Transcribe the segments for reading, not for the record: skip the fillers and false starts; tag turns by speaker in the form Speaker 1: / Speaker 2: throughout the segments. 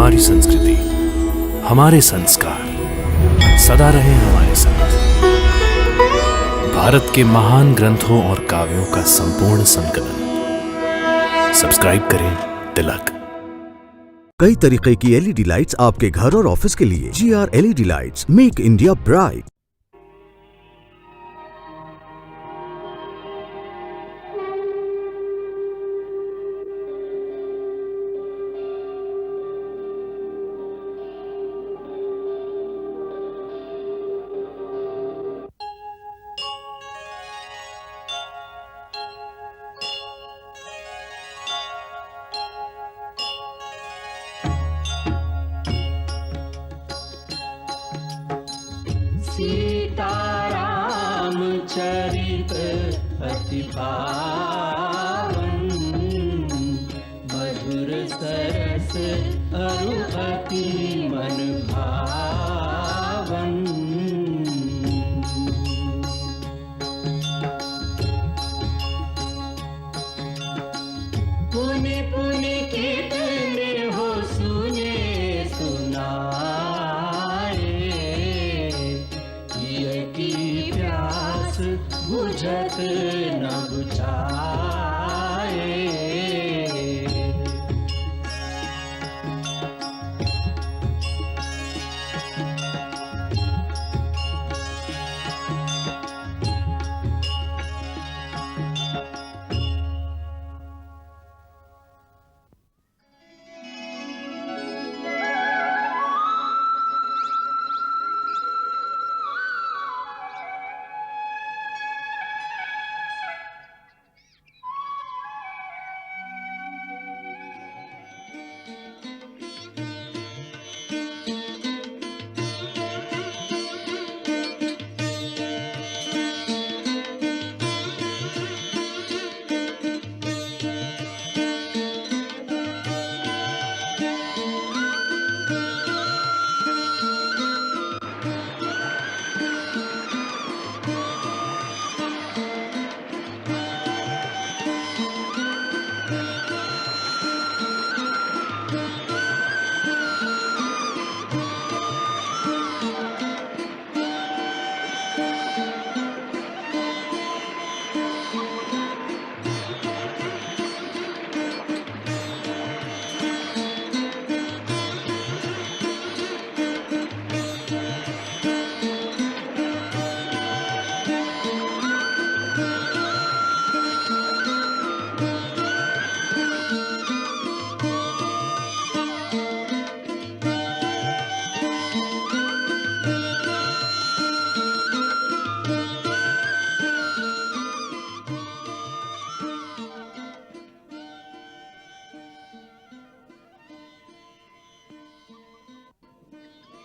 Speaker 1: हमारी संस्कृति, हमारे संस्कार सदा रहे हमारे साथ। भारत के महान ग्रंथों और काव्यों का संपूर्ण संकलन। सब्सक्राइब करें तिलक।
Speaker 2: कई तरीके की एलईडी लाइट्स आपके घर और ऑफिस के लिए। GR LED lights, make India bright.
Speaker 3: Sitaram चरित अति पावन, मधुर सरस अरु अति मन भावन। पुनि पुनि कितने हो सुने सुनाए, की प्यास बुझत न बुझाए।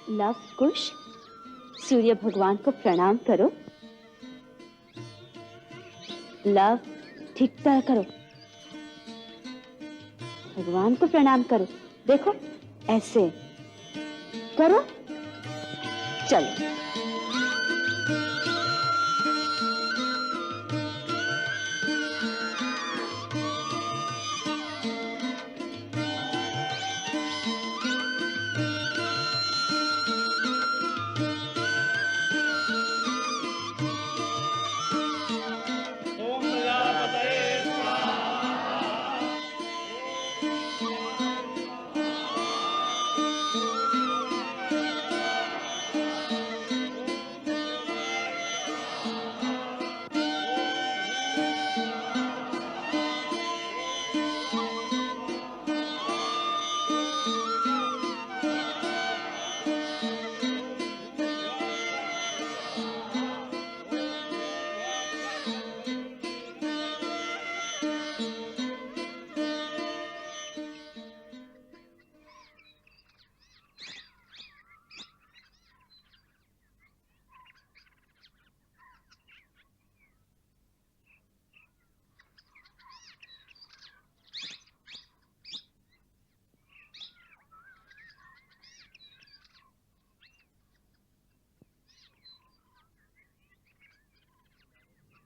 Speaker 4: लव कुश, सूर्य भगवान को प्रणाम करो। लव ठीक तरह करो, भगवान को प्रणाम करो। देखो ऐसे करो। चलो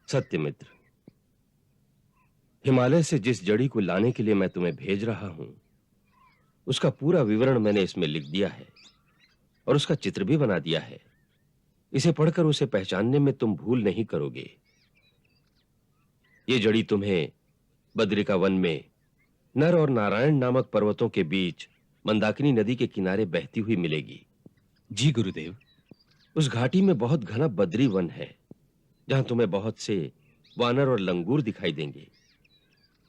Speaker 5: सत्यमित्र, हिमालय से जिस जड़ी को लाने के लिए मैं तुम्हें भेज रहा हूं, उसका पूरा विवरण मैंने इसमें लिख दिया है और उसका चित्र भी बना दिया है। इसे पढ़कर उसे पहचानने में तुम भूल नहीं करोगे। ये जड़ी तुम्हें बद्रिका वन में नर और नारायण नामक पर्वतों के बीच मंदाकिनी नदी के किनारे बहती हुई मिलेगी।
Speaker 1: जी गुरुदेव।
Speaker 5: उस घाटी में बहुत घना बद्री वन है, जहां तुम्हें बहुत से वानर और लंगूर दिखाई देंगे,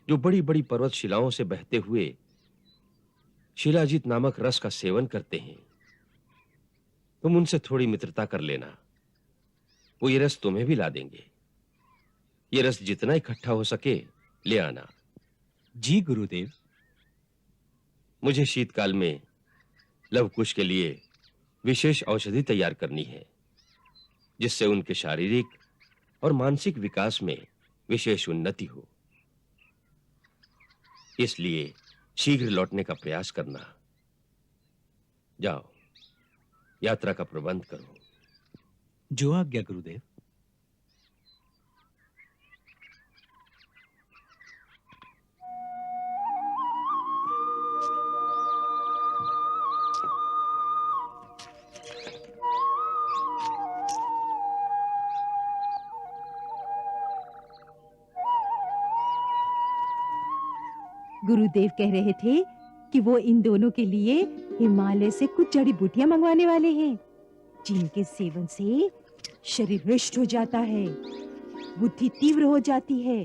Speaker 5: जो बड़ी बड़ी पर्वत शिलाओं से बहते हुए शिलाजीत नामक रस का सेवन करते हैं। तुम उनसे थोड़ी मित्रता कर लेना, वो ये रस तुम्हें भी ला देंगे। ये रस जितना इकट्ठा हो सके ले आना।
Speaker 1: जी गुरुदेव।
Speaker 5: मुझे शीतकाल में लवकुश के लिए विशेष औषधि तैयार करनी है, जिससे उनके शारीरिक और मानसिक विकास में विशेष उन्नति हो। इसलिए शीघ्र लौटने का प्रयास करना। जाओ, यात्रा का प्रबंध करो।
Speaker 1: जो आज्ञा गुरुदेव।
Speaker 6: गुरुदेव कह रहे थे कि वो इन दोनों के लिए हिमालय से कुछ जड़ी बूटियां मंगवाने वाले हैं, जिनके सेवन से शरीर हृष्ट हो जाता है, बुद्धि तीव्र हो जाती है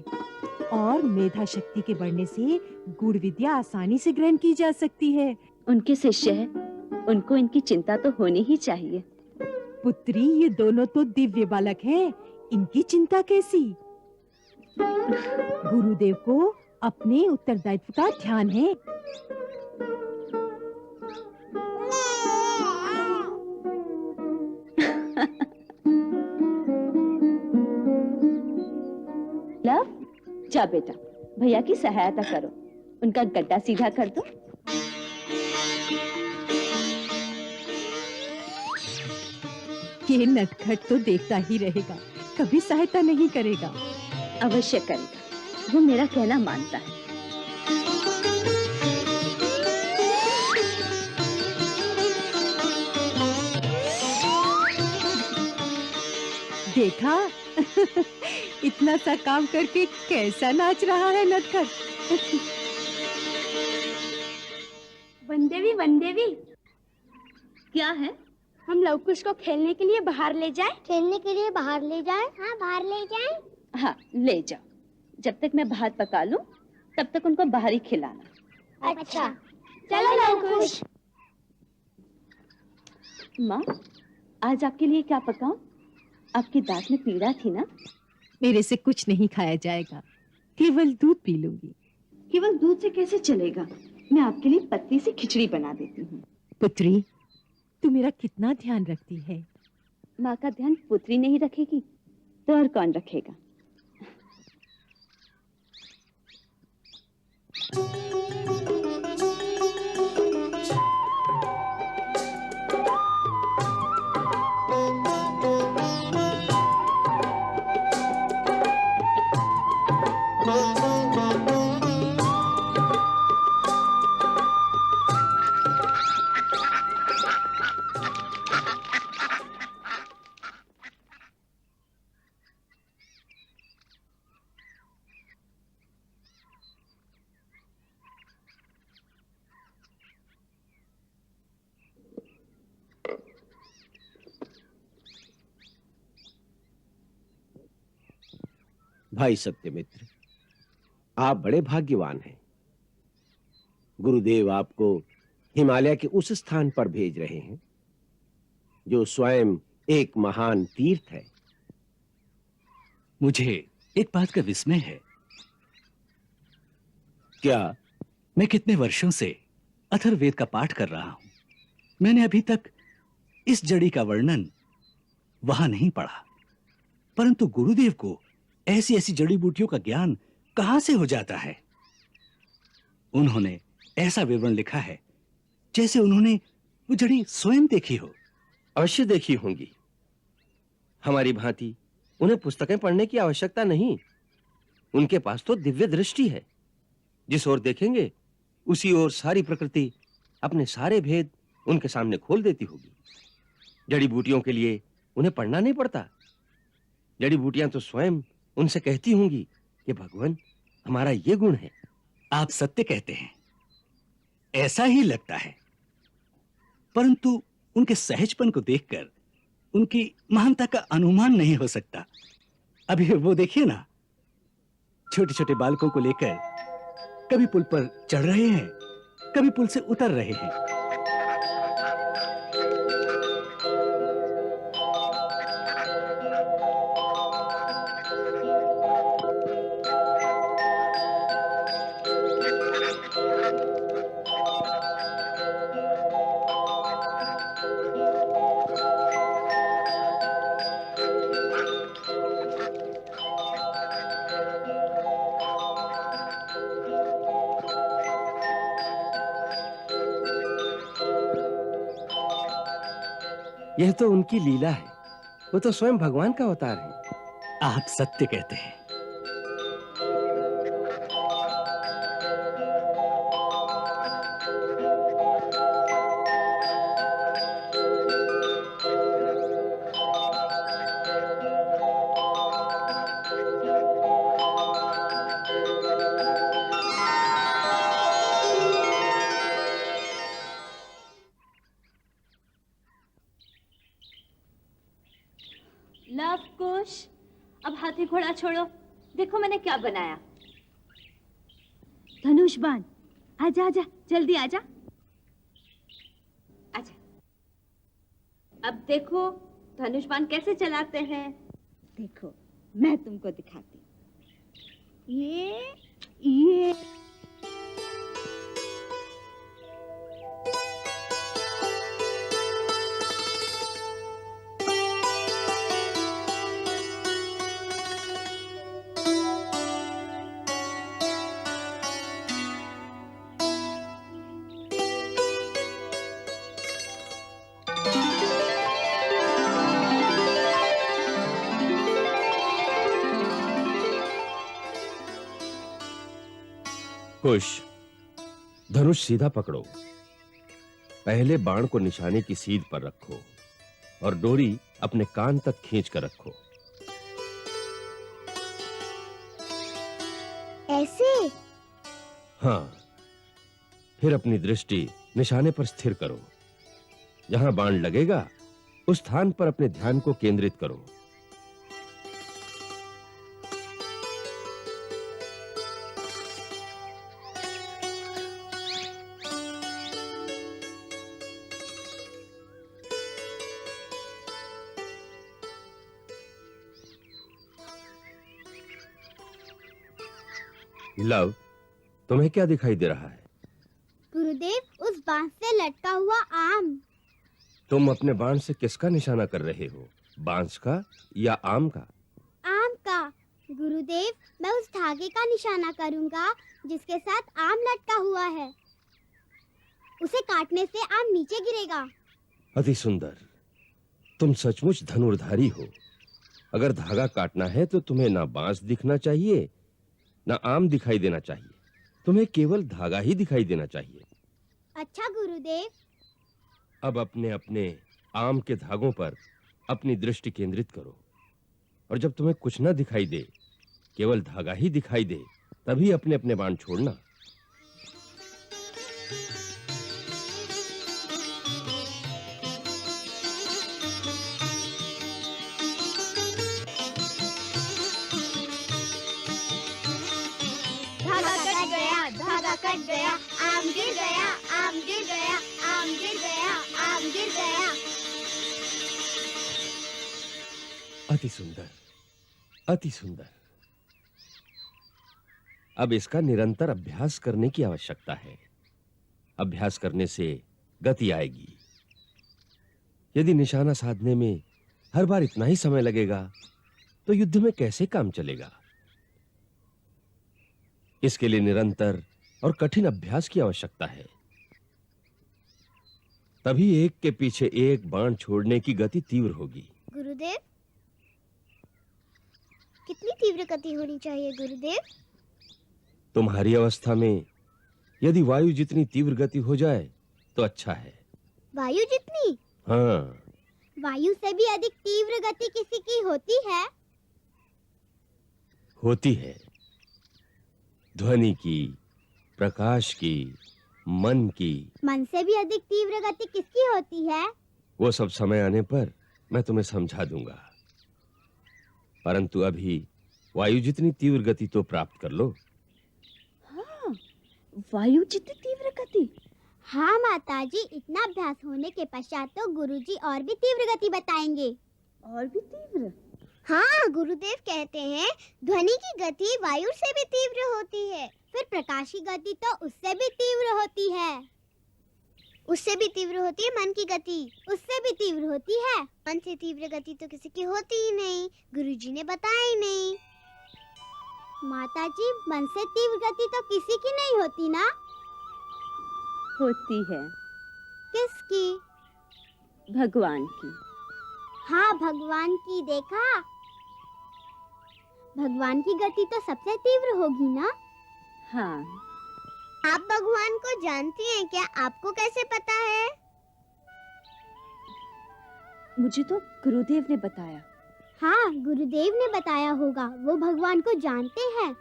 Speaker 6: और मेधा शक्ति के बढ़ने से गुण विद्या आसानी से ग्रहण की जा सकती है।
Speaker 4: उनके शिष्य है, उनको इनकी चिंता तो होनी ही चाहिए।
Speaker 6: पुत्री, ये दोनों तो दिव्य बालक हैं, इनकी चिंता कैसी? गुरुदेव को अपने उत्तरदायित्व का ध्यान है।
Speaker 4: लव, जा बेटा, भैया की सहायता करो, उनका गड्ढा सीधा कर दो।
Speaker 6: ये नटखट तो देखता ही रहेगा, कभी सहायता नहीं करेगा।
Speaker 4: अवश्य करेगा, वो मेरा कहना मानता है।
Speaker 6: देखा इतना सा काम करके कैसा नाच रहा है नटखट।
Speaker 7: वनदेवी, वनदेवी,
Speaker 4: क्या है?
Speaker 7: हम लवकुश को खेलने के लिए बाहर ले जाएं? खेलने के लिए बाहर ले जाएं? हाँ, बाहर ले जाएं।
Speaker 4: हाँ, ले जाओ। जब तक मैं भात पका लूं, तब तक उनको बाहर ही खिलाना।
Speaker 7: अच्छा, चलो लवकुश।
Speaker 4: माँ, आज आपके लिए क्या पकाऊं? आपकी दांत में पीड़ा थी ना?
Speaker 6: मेरे से कुछ नहीं खाया जाएगा, केवल दूध पी लूंगी।
Speaker 4: केवल दूध से कैसे चलेगा? मैं आपके लिए पतली सी खिचड़ी बना देती हूँ।
Speaker 6: पुत्री, तू मेरा कितना ध्यान रखती है।
Speaker 4: माँ का ध्यान पुत्री नहीं रखेगी तो और कौन रखेगा?
Speaker 8: भाई सत्यमित्र, आप बड़े भाग्यवान हैं। गुरुदेव आपको हिमालय के उस स्थान पर भेज रहे हैं जो स्वयं एक महान तीर्थ है।
Speaker 1: मुझे एक बात का विस्मय है।
Speaker 8: क्या?
Speaker 1: मैं कितने वर्षों से अथर्ववेद का पाठ कर रहा हूं, मैंने अभी तक इस जड़ी का वर्णन वहां नहीं पढ़ा, परंतु गुरुदेव को ऐसी ऐसी जड़ी बूटियों का ज्ञान कहां से हो जाता है? उन्होंने ऐसा विवरण लिखा है जैसे उन्होंने वो जड़ी स्वयं देखी हो।
Speaker 5: अवश्य देखी होंगी। हमारी भांति उन्हें पुस्तकें पढ़ने की आवश्यकता नहीं। उनके पास तो दिव्य दृष्टि है। जिस ओर देखेंगे उसी ओर सारी प्रकृति अपने सारे भेद उनके सामने खोल देती होगी। जड़ी बूटियों के लिए उन्हें पढ़ना नहीं पड़ता। जड़ी बूटियां तो स्वयं उनसे कहती होंगी कि भगवान, हमारा ये गुण है।
Speaker 1: आप सत्य कहते हैं, ऐसा ही लगता है, परंतु उनके सहजपन को देखकर उनकी महानता का अनुमान नहीं हो सकता। अभी वो देखिए ना, छोटे छोटे बालकों को लेकर कभी पुल पर चढ़ रहे हैं, कभी पुल से उतर रहे हैं।
Speaker 5: यह तो उनकी लीला है। वो तो स्वयं भगवान का अवतार है।
Speaker 1: आप सत्य कहते हैं।
Speaker 4: लव कुश, अब हाथी घोड़ा छोड़ो, देखो मैंने क्या बनाया। धनुष बाण, आजा आजा, जल्दी आजा। आजा। अब देखो धनुष बाण कैसे चलाते हैं। देखो मैं तुमको दिखाती हूँ। ये
Speaker 5: कुश, धनुष सीधा पकड़ो। पहले बाण को निशाने की सीध पर रखो और डोरी अपने कान तक खींच कर रखो।
Speaker 7: ऐसे?
Speaker 5: हाँ, फिर अपनी दृष्टि निशाने पर स्थिर करो। जहां बाण लगेगा उस स्थान पर अपने ध्यान को केंद्रित करो। लव, तुम्हें क्या दिखाई दे रहा है?
Speaker 7: गुरुदेव, उस बांस से लटका हुआ आम।
Speaker 5: तुम अपने बाण से किसका निशाना कर रहे हो? बांस का या आम का?
Speaker 7: आम का। गुरुदेव, मैं उस धागे का निशाना करूंगा जिसके साथ आम लटका हुआ है। उसे काटने से आम नीचे गिरेगा।
Speaker 5: अति सुंदर। तुम सचमुच धनुर्धारी हो। अगर धागा काटना है तो तुम्हें ना बांस दिखना चाहिए, ना आम दिखाई देना चाहिए। तुम्हें केवल धागा ही दिखाई देना चाहिए।
Speaker 7: अच्छा गुरुदेव।
Speaker 5: अब अपने अपने आम के धागों पर अपनी दृष्टि केंद्रित करो और जब तुम्हें कुछ ना दिखाई दे, केवल धागा ही दिखाई दे, तभी अपने अपने बाण छोड़ना।
Speaker 7: धागा कट गया, आम गिर गया, आम गिर गया, आम गिर गया, आम गिर गया।
Speaker 5: अति सुंदर, अति सुंदर। अब इसका निरंतर अभ्यास करने की आवश्यकता है। अभ्यास करने से गति आएगी। यदि निशाना साधने में हर बार इतना ही समय लगेगा तो युद्ध में कैसे काम चलेगा? इसके लिए निरंतर और कठिन अभ्यास की आवश्यकता है। तभी एक के पीछे एक बाण छोड़ने की गति तीव्र होगी।
Speaker 7: गुरुदेव, कितनी तीव्र गति होनी चाहिए गुरुदेव?
Speaker 5: तुम्हारी अवस्था में यदि वायु जितनी तीव्र गति हो जाए तो अच्छा है।
Speaker 7: वायु जितनी?
Speaker 5: हाँ,
Speaker 7: वायु से भी अधिक तीव्र गति किसी की होती है?
Speaker 5: होती है। ध्वनि की, प्रकाश की, मन की।
Speaker 7: मन से भी अधिक तीव्र गति किसकी होती है?
Speaker 5: वो सब समय आने पर मैं तुम्हें समझा दूंगा, परंतु अभी वायु जितनी तीव्र गति तो प्राप्त कर लो।
Speaker 4: हाँ, वायु जितनी तीव्र गति।
Speaker 7: हाँ माताजी, इतना अभ्यास होने के पश्चात तो गुरुजी और भी तीव्र गति बताएंगे।
Speaker 4: और भी तीव्र?
Speaker 7: हाँ, गुरुदेव कहते हैं ध्वनि की गति वायु से भी तीव्र होती है, फिर प्रकाश की गति तो उससे भी तीव्र होती है। उससे भी तीव्र होती है मन की गति, उससे भी तीव्र होती है। मन से तीव्र गति तो किसी की होती ही नहीं, गुरुजी ने बताया ही नहीं। माताजी, मन से तीव्र गति तो किसी की नहीं होती ना?
Speaker 4: होती है।
Speaker 7: किसकी?
Speaker 4: भगवान की।
Speaker 7: हाँ, भगवान की। देखा, भगवान की गति तो सबसे तीव्र होगी ना?
Speaker 4: हाँ।
Speaker 7: आप भगवान को जानती हैं क्या? आपको कैसे पता है?
Speaker 4: मुझे तो गुरुदेव ने बताया।
Speaker 7: हाँ, गुरुदेव ने बताया होगा। वो भगवान को जानते हैं।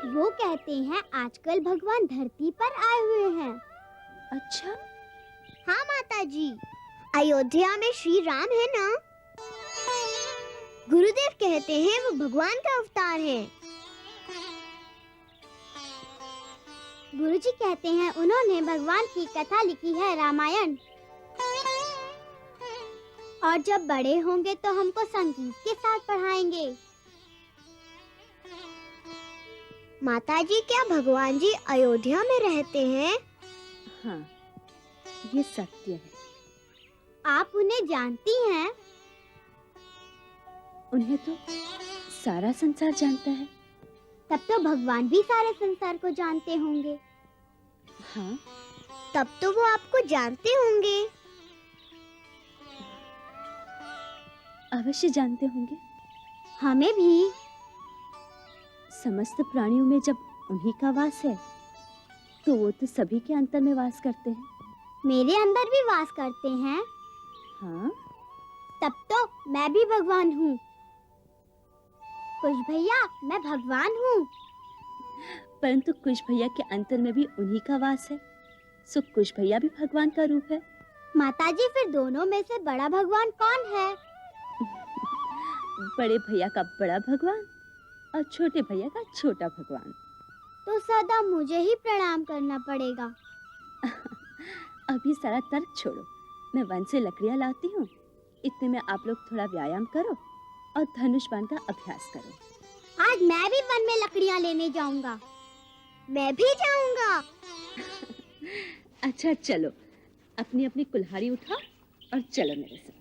Speaker 7: वो कहते हैं आजकल भगवान धरती पर आए हुए हैं।
Speaker 4: अच्छा?
Speaker 7: हाँ माताजी, अयोध्या में श्री राम है ना? गुरुदेव कहते हैं वो भगवान का अवतार है। गुरुजी कहते हैं उन्होंने भगवान की कथा लिखी है, रामायण। और जब बड़े होंगे तो हमको संगीत के साथ पढ़ाएंगे। माताजी, क्या भगवान जी अयोध्या में रहते हैं?
Speaker 4: हाँ, ये सत्य है।
Speaker 7: आप उन्हें जानती हैं?
Speaker 4: उन्हें तो सारा संसार जानता है।
Speaker 7: तब तो भगवान भी सारे संसार को जानते होंगे।
Speaker 4: हाँ।
Speaker 7: तब तो वो आपको जानते होंगे।
Speaker 4: अवश्य जानते होंगे।
Speaker 7: हमें भी।
Speaker 4: समस्त प्राणियों में जब उन्हीं का वास है, तो वो तो सभी के अंतर में वास करते हैं।
Speaker 7: मेरे अंदर भी वास करते हैं।
Speaker 4: हाँ।
Speaker 7: तब तो मैं भी भगवान हूँ। कुश भैया, मैं भगवान हूँ।
Speaker 4: परंतु कुश भैया के अंतर में भी उन्हीं का वास है, सो कुश भैया भी भगवान का रूप है।
Speaker 7: माताजी, फिर दोनों में से बड़ा भगवान कौन है?
Speaker 4: बड़े भैया का बड़ा भगवान और छोटे भैया का छोटा भगवान।
Speaker 7: तो सदा मुझे ही प्रणाम करना पड़ेगा।
Speaker 4: अभी सारा तर्क छोड़ो, मैं वन से लकड़ियाँ लाती हूँ। इतने में आप लोग थोड़ा व्यायाम करो और धनुष बाण का अभ्यास करो।
Speaker 7: आज मैं भी वन में लकड़ियाँ लेने जाऊंगा। मैं भी जाऊंगा।
Speaker 4: अच्छा चलो, अपनी अपनी कुल्हाड़ी उठाओ और चलो मेरे साथ।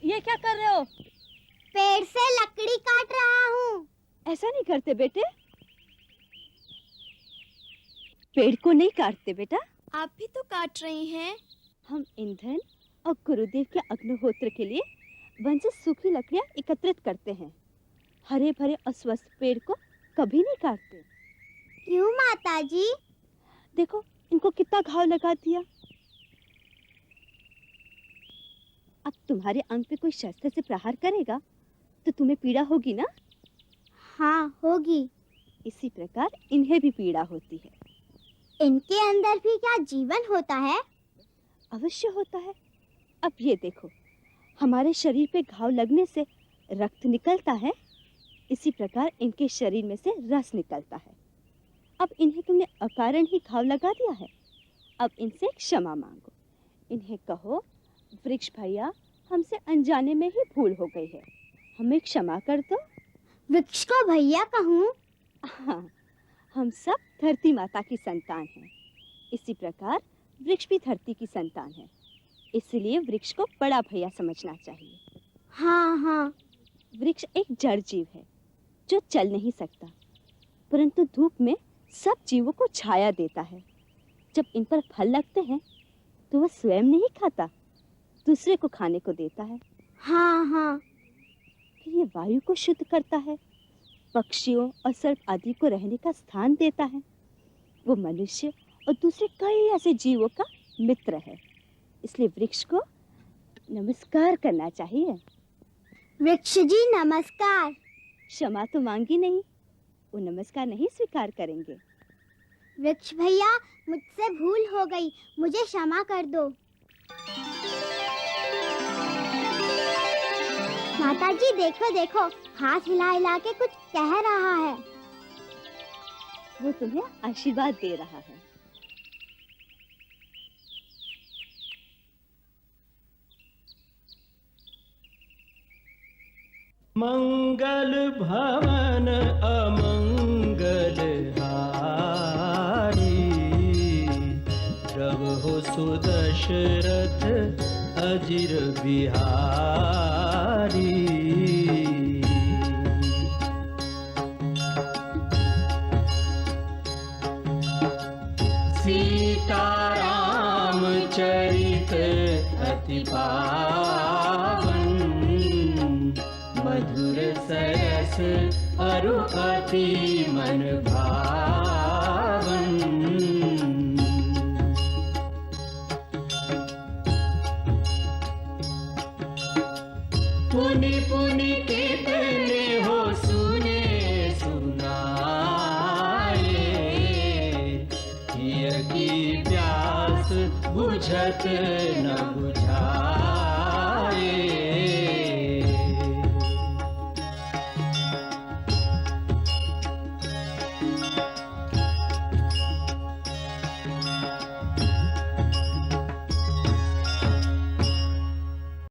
Speaker 4: ये क्या कर रहे हो?
Speaker 7: पेड़ से लकड़ी काट रहा हूँ।
Speaker 4: ऐसा नहीं करते बेटे, पेड़ को नहीं काटते बेटा।
Speaker 9: आप भी तो काट रही हैं।
Speaker 4: हम ईंधन और गुरुदेव के अग्निहोत्र के लिए वन से सूखी लकड़ियाँ एकत्रित करते हैं। हरे भरे अस्वस्थ पेड़ को कभी नहीं काटते।
Speaker 7: क्यों माताजी?
Speaker 4: देखो इनको कितना घाव लगा दिया। अब तुम्हारे अंग पे कोई शस्त्र से प्रहार करेगा तो तुम्हें पीड़ा होगी ना?
Speaker 7: हाँ होगी।
Speaker 4: इसी प्रकार इन्हें भी पीड़ा होती है।
Speaker 7: इनके अंदर भी क्या जीवन होता है?
Speaker 4: अवश्य होता है। अब ये देखो, हमारे शरीर पे घाव लगने से रक्त निकलता है, इसी प्रकार इनके शरीर में से रस निकलता है। अब इन्हें तुमने अकारण ही घाव लगा दिया है। अब इनसे क्षमा मांगो। इन्हें कहो वृक्ष भैया, हमसे अनजाने में ही भूल हो गई है, हमें क्षमा कर दो।
Speaker 7: वृक्ष को भैया कहूँ?
Speaker 4: हाँ, हम सब धरती माता की संतान हैं। इसी प्रकार वृक्ष भी धरती की संतान है, इसलिए वृक्ष को बड़ा भैया समझना चाहिए।
Speaker 7: हाँ हाँ।
Speaker 4: वृक्ष एक जड़ जीव है जो चल नहीं सकता, परंतु धूप में सब जीवों को छाया देता है। जब इन पर फल लगते हैं तो वह स्वयं नहीं खाता, दूसरे को खाने को देता है।
Speaker 7: हाँ हाँ।
Speaker 4: फिर ये वायु को शुद्ध करता है, पक्षियों और सर्प आदि को रहने का स्थान देता है। वो मनुष्य और दूसरे कई ऐसे जीवों का मित्र है, इसलिए वृक्ष को नमस्कार करना चाहिए।
Speaker 7: वृक्ष जी नमस्कार।
Speaker 4: क्षमा तो मांगी नहीं, वो नमस्कार नहीं स्वीकार करेंगे।
Speaker 7: वृक्ष भैया, मुझसे भूल हो गई, मुझे क्षमा कर दो। माता जी देखो देखो, हाथ हिला हिला के कुछ कह रहा है।
Speaker 4: वो तुम्हें आशीर्वाद दे रहा है।
Speaker 3: मंगल भवन अमंगल हारी, प्रभु सुदशरथ अजिर बिहारी। सीताराम चरित अति पावन, मधुर सरस अरु अति मन भावन। पुनि पुनि कितने हो सुने सुनाए, हिय की प्यास बुझत न बुझाए।